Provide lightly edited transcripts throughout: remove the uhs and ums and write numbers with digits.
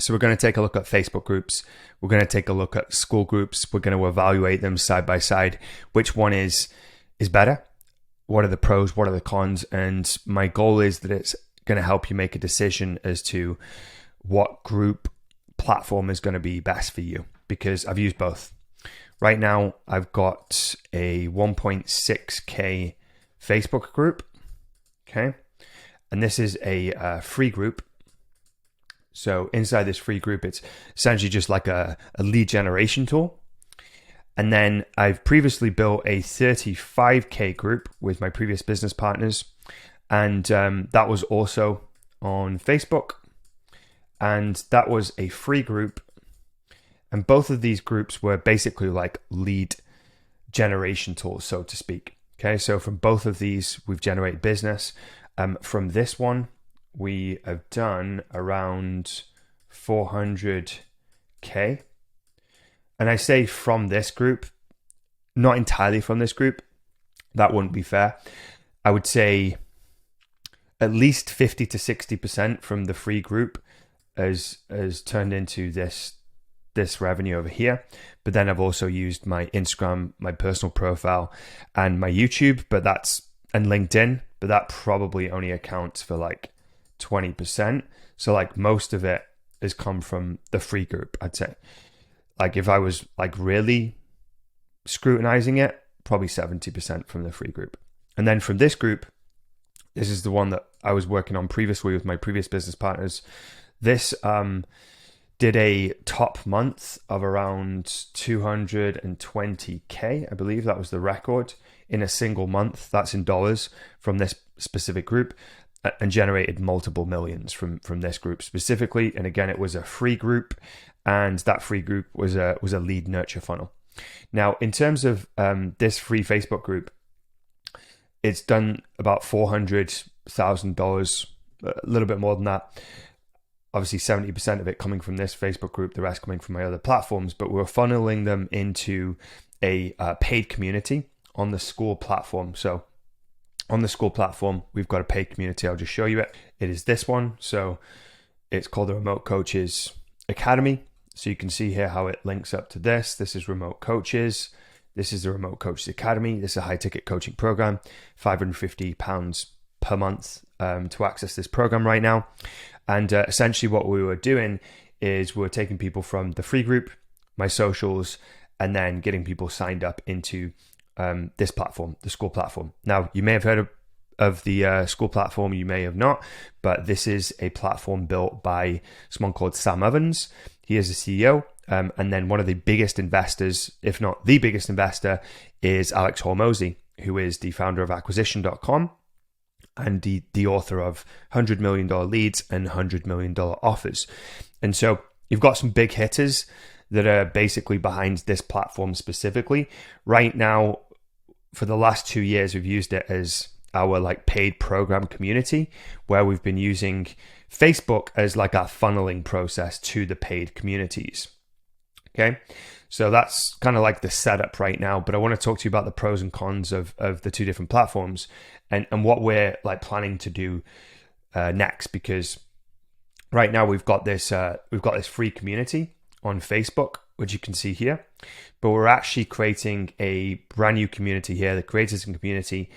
So we're going to take a look at Facebook groups. We're going to take a look at Skool groups. We're going to evaluate them side by side. Which one is better? What are the pros? What are the cons? And my goal is that it's going to help you make a decision as to what group platform is going to be best for you, because I've used both. Right now, I've got a 1.6K Facebook group, okay? And this is a free group. So inside this free group, it's essentially just like a lead generation tool. And then I've previously built a 35K group with my previous business partners. And that was also on Facebook. And that was a free group. And both of these groups were basically like lead generation tools, so to speak. Okay, so from both of these, we've generated business. From this one, we have done around 400K. And I say from this group, not entirely from this group. That wouldn't be fair. I would say at least 50 to 60% from the free group has turned into this revenue over here. But then I've also used my Instagram, my personal profile, and my YouTube, and LinkedIn, but that probably only accounts for like 20%. So like most of it has come from the free group, I'd say. Like if I was like really scrutinizing it, probably 70% from the free group. And then from this group, this is the one that I was working on previously with my previous business partners. This did a top month of around 220K. I believe that was the record in a single month. That's in dollars from this specific group, and generated multiple millions from this group specifically. And again, it was a free group, and that free group was a lead nurture funnel. Now, in terms of this free Facebook group, it's done about $400,000, a little bit more than that. Obviously, 70% of it coming from this Facebook group, the rest coming from my other platforms, but we're funneling them into a paid community on the Skool platform. So on the Skool platform, we've got a paid community. I'll just show you it. It is this one. So it's called the Remote Coaches Academy. So you can see here how it links up to this. This is Remote Coaches. This is the Remote Coaches Academy. This is a high ticket coaching program, £550 per month to access this program right now. And essentially what we were doing is we were taking people from the free group, my socials, and then getting people signed up into this platform, the Skool platform. Now, you may have heard of the Skool platform, you may have not, but this is a platform built by someone called Sam Evans. He is the CEO. And then one of the biggest investors, if not the biggest investor, is Alex Hormozy, who is the founder of acquisition.com and the author of $100 million leads and $100 million offers. And so you've got some big hitters that are basically behind this platform specifically. Right now, for the last 2 years, we've used it as our like paid program community, where we've been using Facebook as like our funneling process to the paid communities. Okay, so that's kind of like the setup right now, but I want to talk to you about the pros and cons of the two different platforms and what we're like planning to do next, because right now we've got this free community on Facebook, which you can see here, but we're actually creating a brand new community here, the creators and community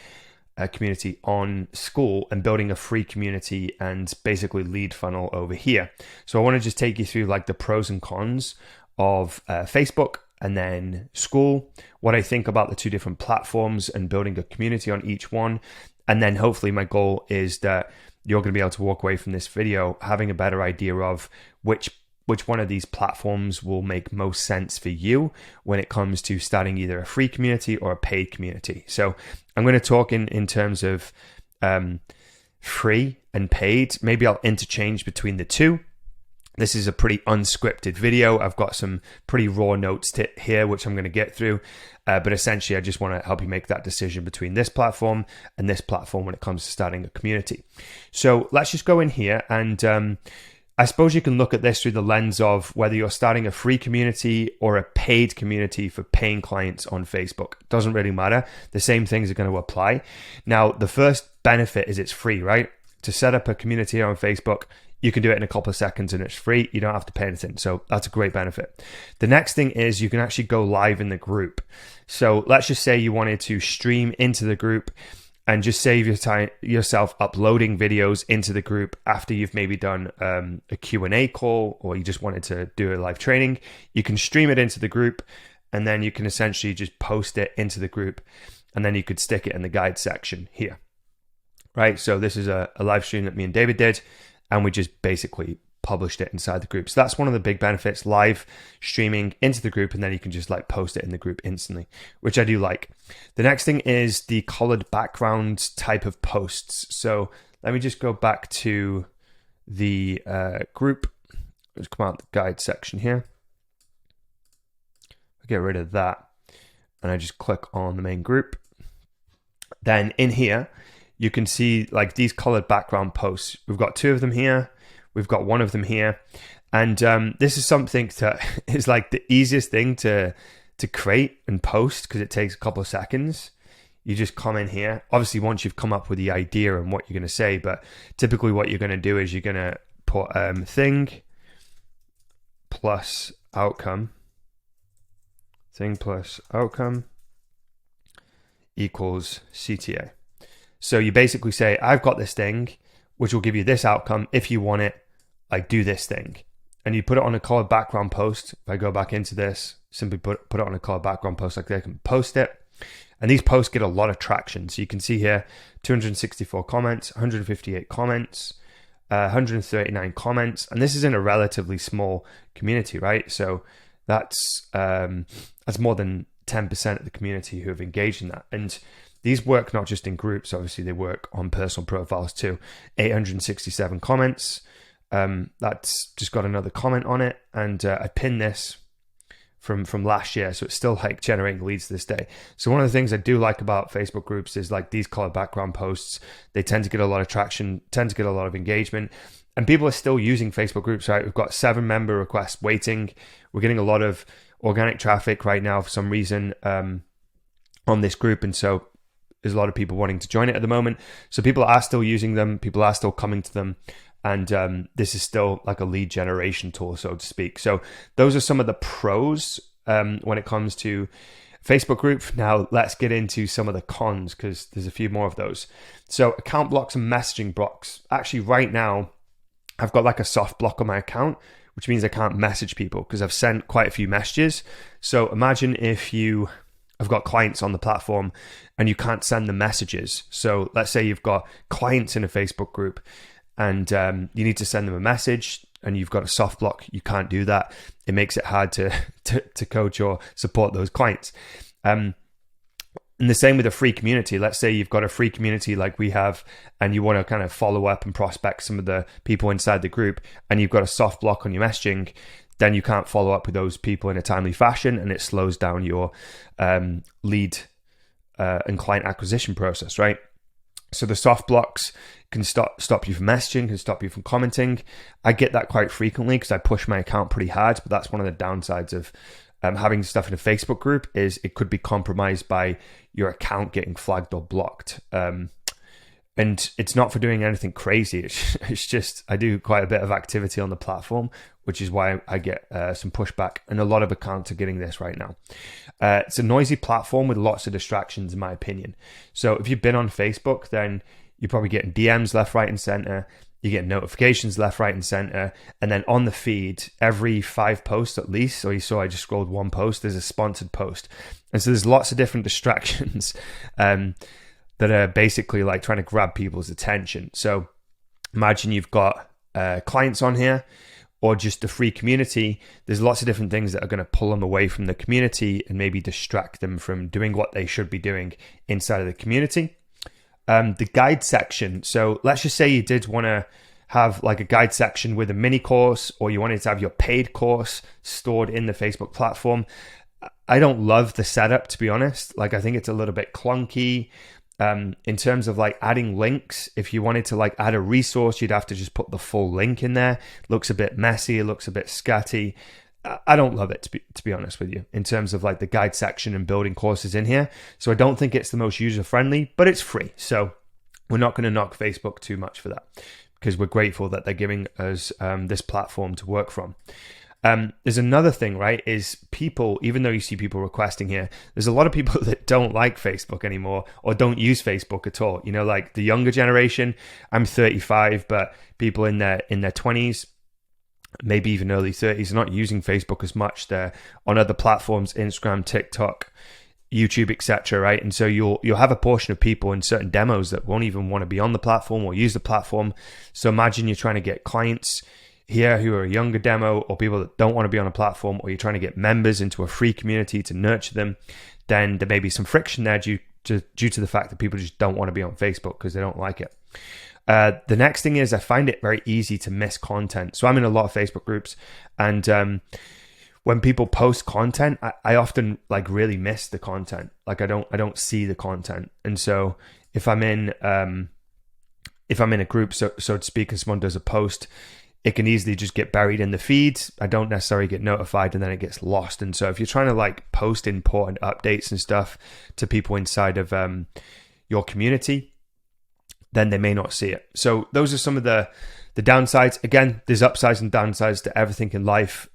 on Skool, and building a free community and basically lead funnel over here. So I want to just take you through like the pros and cons of Facebook and then Skool, what I think about the two different platforms and building a community on each one. And then hopefully my goal is that you're going to be able to walk away from this video having a better idea of which one of these platforms will make most sense for you when it comes to starting either a free community or a paid community. So I'm going to talk in terms of free and paid. Maybe I'll interchange between the two. This is a pretty unscripted video. I've got some pretty raw notes here, which I'm going to get through. But essentially, I just want to help you make that decision between this platform and this platform when it comes to starting a community. So let's just go in here. And I suppose you can look at this through the lens of whether you're starting a free community or a paid community for paying clients on Facebook. It doesn't really matter. The same things are going to apply. Now, the first benefit is it's free, right? To set up a community on Facebook, You can do it in a couple of seconds and it's free. You don't have to pay anything. So that's a great benefit. The next thing is you can actually go live in the group. So let's just say you wanted to stream into the group and just save yourself uploading videos into the group after you've maybe done a Q&A call, or you just wanted to do a live training. You can stream it into the group, and then you can essentially just post it into the group, and then you could stick it in the guide section here, right? So this is a live stream that me and David did, and we just basically published it inside the group. So that's one of the big benefits, live streaming into the group, and then you can just like post it in the group instantly, which I do like. The next thing is the colored background type of posts. So let me just go back to the group. Let's come out the guide section here. I'll get rid of that, and I just click on the main group. Then in here, you can see like these colored background posts. We've got 2 of them here. We've got 1 of them here. And this is something that is like the easiest thing to create and post, because it takes a couple of seconds. You just come in here. Obviously, once you've come up with the idea and what you're going to say, but typically what you're going to do is you're going to put thing plus outcome. Thing plus outcome equals CTA. So you basically say, I've got this thing, which will give you this outcome. If you want it, like do this thing. And you put it on a colored background post. If I go back into this, simply put it on a colored background post like that, I can post it. And these posts get a lot of traction. So you can see here, 264 comments, 158 comments, 139 comments. And this is in a relatively small community, right? So that's more than 10% of the community who have engaged in that. And these work not just in groups, obviously they work on personal profiles too. 867 comments. That's just got another comment on it. And I pinned this from last year. So it's still like generating leads to this day. So one of the things I do like about Facebook groups is like these colored background posts. They tend to get a lot of traction, tend to get a lot of engagement. And people are still using Facebook groups, right? We've got 7 member requests waiting. We're getting a lot of organic traffic right now for some reason on this group. And so there's a lot of people wanting to join it at the moment. So people are still using them. People are still coming to them. And this is still like a lead generation tool, so to speak. So those are some of the pros when it comes to Facebook group. Now let's get into some of the cons, because there's a few more of those. So account blocks and messaging blocks. Actually, right now, I've got like a soft block on my account, which means I can't message people because I've sent quite a few messages. So imagine if you have got clients on the platform and you can't send them messages. So let's say you've got clients in a Facebook group and you need to send them a message and you've got a soft block. You can't do that. It makes it hard to coach or support those clients. And the same with a free community. Let's say you've got a free community like we have, and you want to kind of follow up and prospect some of the people inside the group, and you've got a soft block on your messaging, then you can't follow up with those people in a timely fashion, and it slows down your lead and client acquisition process, right? So the soft blocks can stop you from messaging, can stop you from commenting. I get that quite frequently because I push my account pretty hard, but that's one of the downsides of having stuff in a Facebook group is it could be compromised by your account getting flagged or blocked. And it's not for doing anything crazy. It's just I do quite a bit of activity on the platform, which is why I get some pushback. And a lot of accounts are getting this right now. It's a noisy platform with lots of distractions, in my opinion. So if you've been on Facebook, then you're probably getting DMs left, right, and center. You get notifications left, right, and center. And then on the feed, every 5 posts at least, or you saw I just scrolled 1 post, there's a sponsored post. And so there's lots of different distractions that are basically like trying to grab people's attention. So imagine you've got clients on here or just a free community. There's lots of different things that are going to pull them away from the community and maybe distract them from doing what they should be doing inside of the community. The guide section. So let's just say you did want to have like a guide section with a mini course, or you wanted to have your paid course stored in the Facebook platform. I don't love the setup, to be honest. Like, I think it's a little bit clunky in terms of like adding links. If you wanted to like add a resource, you'd have to just put the full link in there. It looks a bit messy. It looks a bit scatty. I don't love it, to be honest with you, in terms of like the guide section and building courses in here. So I don't think it's the most user friendly, but it's free. So we're not going to knock Facebook too much for that. because we're grateful that they're giving us this platform to work from. There's another thing, right, is people, even though you see people requesting here, there's a lot of people that don't like Facebook anymore or don't use Facebook at all. You know, like the younger generation, I'm 35, but people in their 20s, maybe even early 30s, are not using Facebook as much. They're on other platforms, Instagram, TikTok, YouTube, etc., right? And so you'll have a portion of people in certain demos that won't even want to be on the platform or use the platform. So imagine you're trying to get clients here who are a younger demo, or people that don't want to be on a platform, or you're trying to get members into a free community to nurture them. Then there may be some friction there due to the fact that people just don't want to be on Facebook because they don't like it. The next thing is I find it very easy to miss content. So I'm in a lot of Facebook groups, and when people post content, I often like really miss the content. Like I don't see the content. And so if I'm in a group, so to speak, and someone does a post, it can easily just get buried in the feeds. I don't necessarily get notified, and then it gets lost. And so if you're trying to like post important updates and stuff to people inside of your community, then they may not see it. So those are some of the downsides. Again, there's upsides and downsides to everything in life.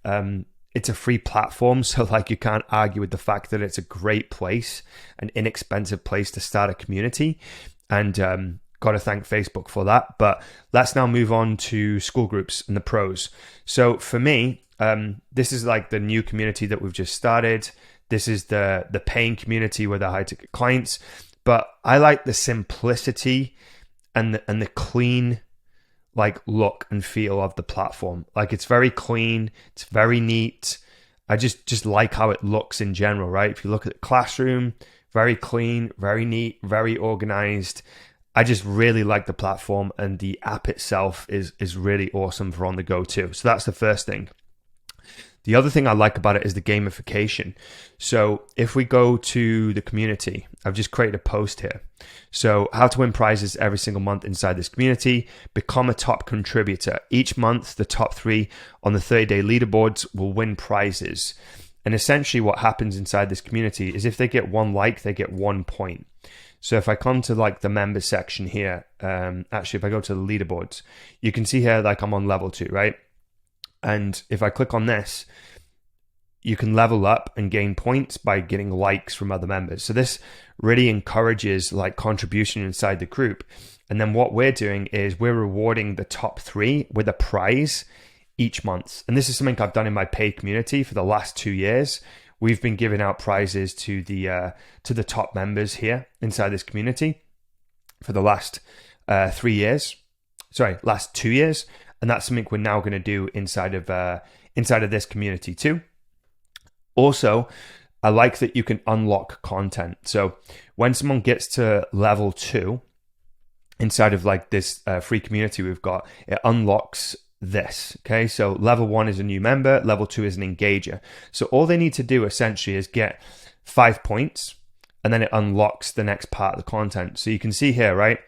It's a free platform, so like you can't argue with the fact that it's a great place, an inexpensive place to start a community, and got to thank Facebook for that. But let's now move on to Skool groups and the pros. So for me, this is like the new community that we've just started. This is the paying community with the high ticket clients. But I like the simplicity and the clean like look and feel of the platform. Like it's very clean, it's very neat. I just like how it looks in general, right? If you look at the classroom, very clean, very neat, very organized. I just really like the platform, and the app itself is really awesome for on the go too. So that's the first thing. The other thing I like about it is the gamification. So if we go to the community, I've just created a post here. So how to win prizes every single month inside this community. Become a top contributor. Each month, the top 3 on the 30-day leaderboards will win prizes. And essentially what happens inside this community is if they get 1 like, they get 1 point. So if I come to like the members section here, actually if I go to the leaderboards, you can see here like I'm on level 2, right? And if I click on this, you can level up and gain points by getting likes from other members. So this really encourages like contribution inside the group. And then what we're doing is we're rewarding the top 3 with a prize each month. And this is something I've done in my paid community for the last 2 years. We've been giving out prizes to the top members here inside this community for the last 3 years. Sorry, last 2 years. And that's something we're now going to do inside of this community too. Also, I like that you can unlock content. So when someone gets to level 2 inside of like this free community we've got, it unlocks this. Okay, so level 1 is a new member, level 2 is an engager. So all they need to do essentially is get 5 points, and then it unlocks the next part of the content. So you can see here, right?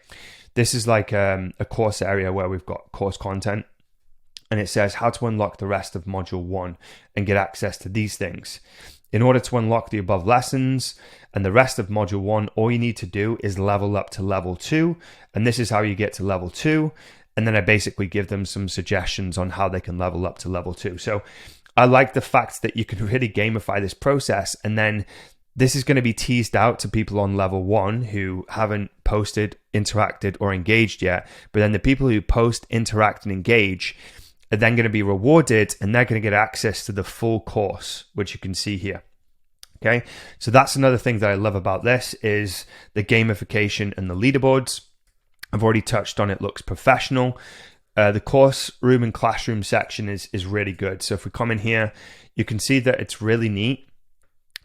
This is like a course area where we've got course content, and it says how to unlock the rest of module 1 and get access to these things. In order to unlock the above lessons and the rest of module 1, all you need to do is level up to level 2, and this is how you get to level 2. And then I basically give them some suggestions on how they can level up to level 2. So I like the fact that you can really gamify this process, and then this is going to be teased out to people on level 1 who haven't posted, interacted, or engaged yet. But then the people who post, interact, and engage are then going to be rewarded, and they're going to get access to the full course, which you can see here. Okay, so that's another thing that I love about this is the gamification and the leaderboards. I've already touched on it, looks professional. The course room and classroom section is really good. So if we come in here, you can see that it's really neat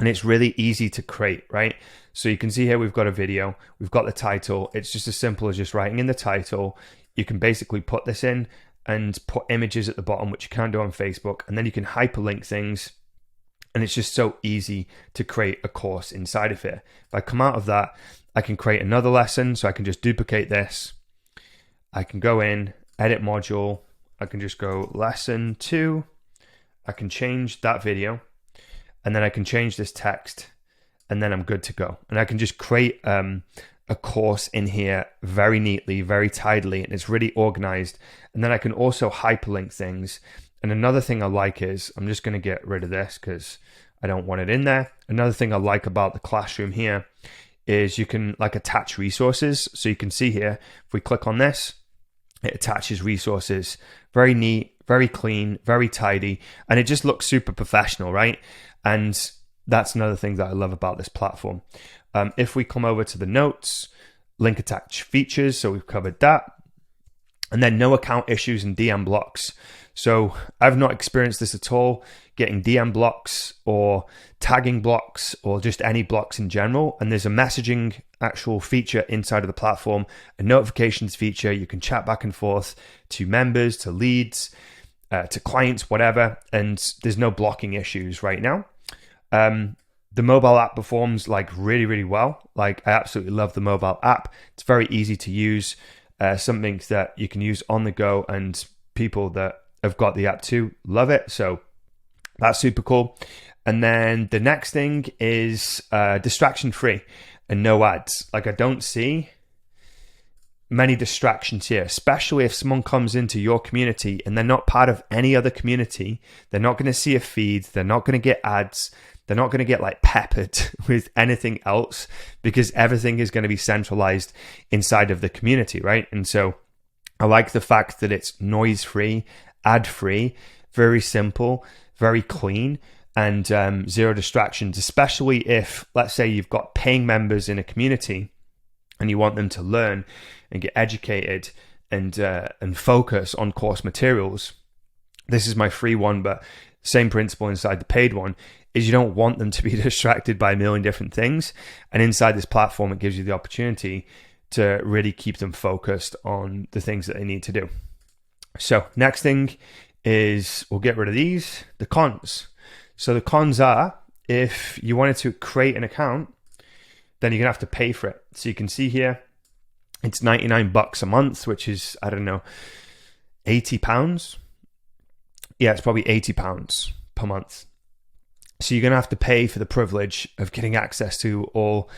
and it's really easy to create, right? So you can see here we've got a video, we've got the title. It's just as simple as just writing in the title. You can basically put this in and put images at the bottom, which you can do on Facebook, and then you can hyperlink things. And it's just so easy to create a course inside of here. If I come out of that, I can create another lesson. So I can just duplicate this. I can go in, edit module. I can just go lesson 2. I can change that video, and then I can change this text, and then I'm good to go. And I can just create a a course in here very neatly, very tidily, and it's really organized. And then I can also hyperlink things. And another thing I like is, I'm just going to get rid of this because I don't want it in there. Another thing I like about the classroom here is you can like attach resources. So you can see here, if we click on this, it attaches resources. Very neat, very clean, very tidy, and it just looks super professional, right? And that's another thing that I love about this platform. If we come over to the notes, link attach features, so we've covered that. And then no account issues and DM blocks. So I've not experienced this at all, getting DM blocks or tagging blocks or just any blocks in general. And there's a messaging actual feature inside of the platform, a notifications feature. You can chat back and forth to members, to leads, to clients, whatever. And there's no blocking issues right now. The mobile app performs like really, really well. Like I absolutely love the mobile app. It's very easy to use, something that you can use on the go, and people that have got the app too love it. So that's super cool. And then the next thing is distraction free and no ads. Like I don't see many distractions here, especially if someone comes into your community and they're not part of any other community. They're not going to see a feed. They're not going to get ads. They're not going to get like peppered with anything else because everything is going to be centralized inside of the community, right? And so I like the fact that it's noise free, ad free, very simple, very clean, and zero distractions, especially if, let's say, you've got paying members in a community and you want them to learn and get educated and focus on course materials. This is my free one, but same principle inside the paid one, is you don't want them to be distracted by a million different things. And inside this platform, it gives you the opportunity to really keep them focused on the things that they need to do. So next thing is, we'll get rid of these, the cons. So the cons are, if you wanted to create an account, then you're gonna have to pay for it. So you can see here, it's $99 a month, which is, I don't know, £80. Yeah, it's probably £80 per month. So you're going to have to pay for the privilege of getting access to all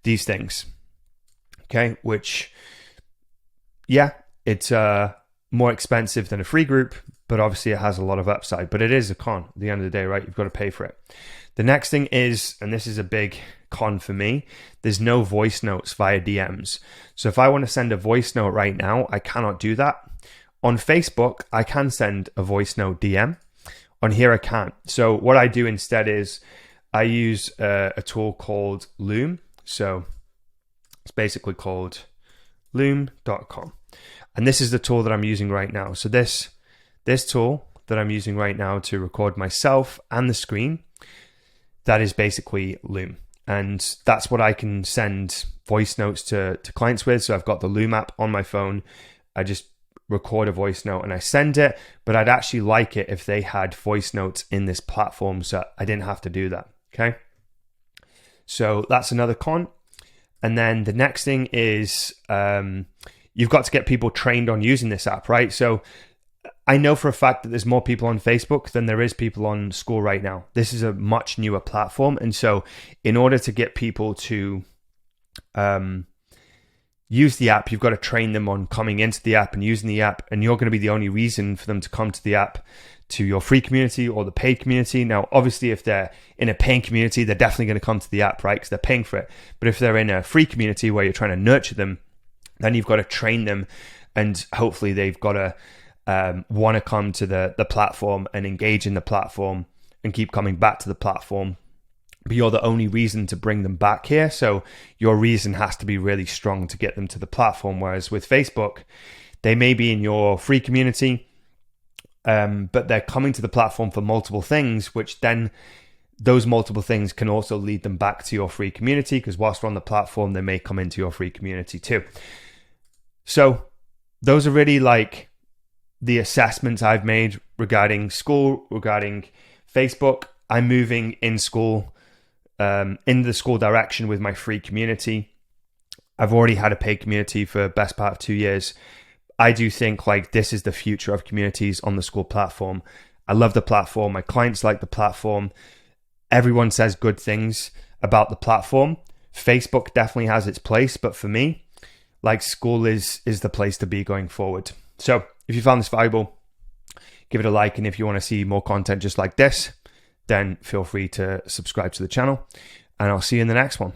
these things. Okay, which, yeah, it's more expensive than a free group, but obviously it has a lot of upside. But it is a con at the end of the day, right? You've got to pay for it. The next thing is, and this is a big con for me, there's no voice notes via DMs. So if I want to send a voice note right now, I cannot do that. On Facebook, I can send a voice note DM. On here, I can't. So what I do instead is I use a tool called Loom. So it's basically called loom.com. And this is the tool that I'm using right now. So this tool that I'm using right now to record myself and the screen, that is basically Loom. And that's what I can send voice notes to clients with. So I've got the Loom app on my phone. I just record a voice note and I send it, but I'd actually like it if they had voice notes in this platform so I didn't have to do that. Okay. So that's another con. And then the next thing is you've got to get people trained on using this app, right? So I know for a fact that there's more people on Facebook than there is people on Skool right now. This is a much newer platform. And so in order to get people to use the app, you've got to train them on coming into the app and using the app, and you're going to be the only reason for them to come to the app, to your free community or the paid community. Now, obviously, if they're in a paying community, they're definitely going to come to the app, right? Because they're paying for it. But if they're in a free community where you're trying to nurture them, then you've got to train them, and hopefully they've got to want to come to the platform and engage in the platform and keep coming back to the platform. But you're the only reason to bring them back here. So your reason has to be really strong to get them to the platform. Whereas with Facebook, they may be in your free community, but they're coming to the platform for multiple things, which then those multiple things can also lead them back to your free community, because whilst we're on the platform, they may come into your free community too. So those are really like the assessments I've made regarding Skool, regarding Facebook. I'm moving in Skool, in the Skool direction with my free community. I've already had a paid community for the best part of 2 years. I do think like this is the future of communities on the Skool platform. I love the platform. My clients like the platform. Everyone says good things about the platform. Facebook definitely has its place, but for me, like, Skool is the place to be going forward. So if you found this valuable, give it a like. And if you want to see more content just like this, then feel free to subscribe to the channel. And I'll see you in the next one.